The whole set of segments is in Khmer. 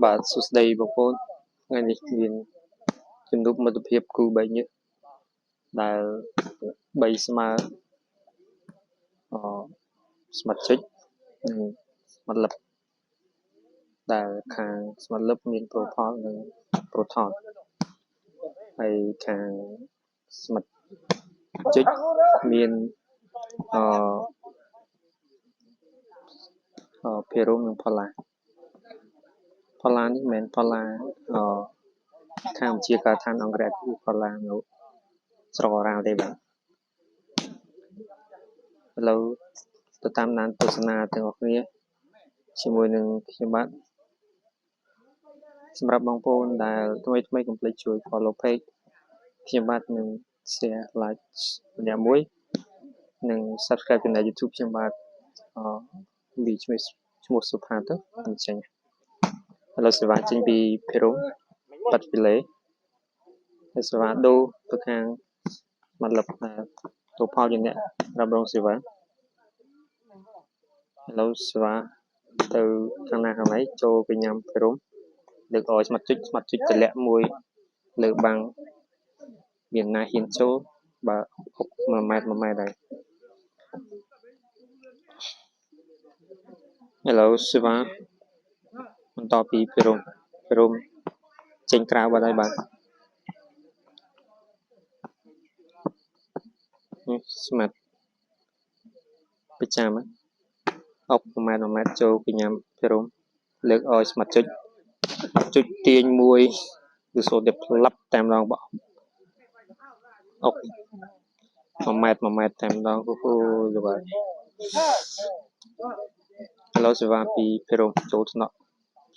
បាទសួស្តីបងប្អូនថ្ងៃនេះមានជំនួបមិត្តភាពគូ3នាក់ដែល3ស្មើស្មាត់ជិចនិងស្មាត់លឹបដែលខាងស្មាត់លឹបមានប្រូផលនិងប្រូថនហើយខាងស្មាត់ជិចមានភារ៉ូមនិងផល្លានេះមិនមែនផល្លាខាងវិទ្យាការដ្ឋានអង្គរៈគឺផល្លានៅស្រុកអូរ៉ាល់ទេបាទឥឡូវទៅតាមដានទស្សនាទាំងអស់គ្នាជាមួយនឹងខ្ញុំបាទសម្រាប់បងប្អូនដែលថ្មីកុំភ្លេចជួយ follow page ខ្ញុំបាទនឹង share like ម្នាក់មួយនិង subscribe channel YouTube ខ្ញុំបាទវាឈ្មោះសុផាទៅអញ្ចឹងឥឡូវសេវាចេញពីភារ៉ូមបាត់ពីលេហើយសេវាដូរទៅខាងមាត់លឹបទៅផលជាអ្នករ៉ាប់រងសេវាឥឡូវសេវាទៅខាងណាខាងណីចូលទៅញ៉ាំភារ៉ូមលើកឲ្យស្មាត់ជិចតម្លាក់មួយលើបាំងមានណាហ៊ានចូលបើ1ម៉ែត្រដែរឥឡូវសេវាបន្តពីភារ៉ូមចេញក្រៅបាត់ហើយបាទនេះស្មាត់ប្រចាំអុក1ម៉ែត្រចូលពីញ៉ាំភារ៉ូមលើកឲ្យស្មាត់ជុចទាញមួយគឺសូត្រតែផ្លាប់តែម្ដងបោះអុក1ម៉ែត្រតែម្ដងអូយបាទឥឡូវសេវាពីភារ៉ូមចូលថ្នាក់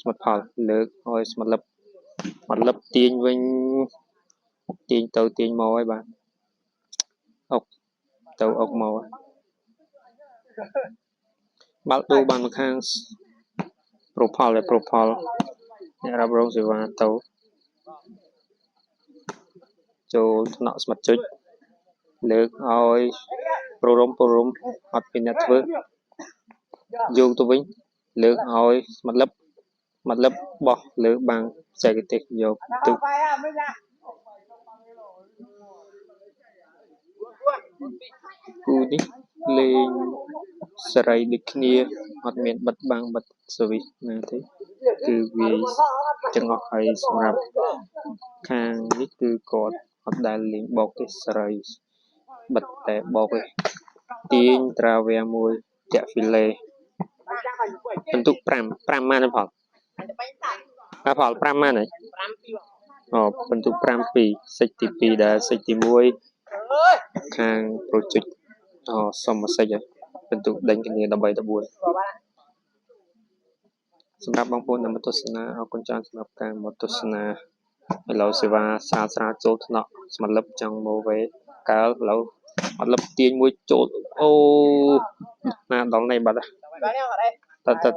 ស្មាត់ផលលើកឲ្យស្មាត់លឹបទាញវិញទាញទៅទាញមកហើយបាទអុកទៅអុកមកបាល់ដូរបានមកខាងប្រូផលអ្នករ៉ាប់រងសេវាទៅចូលថ្នាក់ស្មាត់ជិចលើកឲ្យប្រូរំអត់មានអ្នកធ្វើយកទៅវិញលើកឲ្យស្មាត់លឹបបោះលើបាំងបច្ចេកទេសយកទៅគូនេះលេងសេរីដូចគ្នាអត់មានបិទបាំងបិទសវិសណាទេគឺវាទាំងអស់ហើយសម្រាប់ខាងនេះគឺគាត់អត់ដែលលេងបោកទេសេរីបិទតែបោកទេទាញត្រាវែមួយតាក់ហ្វីលេបន្ទុក5ម៉ានផលផល5ម៉ានហើយបន្ទុក5 2សិចទី2ដែលសិចទី1ខាងប្រូជិចសុំមួយសិចហើយបន្ទុកដេញគ្នា13-14សម្រាប់បងប្អូនដែលមកទស្សនាអរគុណច្រើនសម្រាប់ការមកទស្សនាឥឡូវសេវាស្រាលចូលថ្នាក់ស្មាត់លឹបចង់មកវេកើឥឡូវស្មាត់លឹបទាញមួយចូលអូណាដល់នេះបាត់ទៅ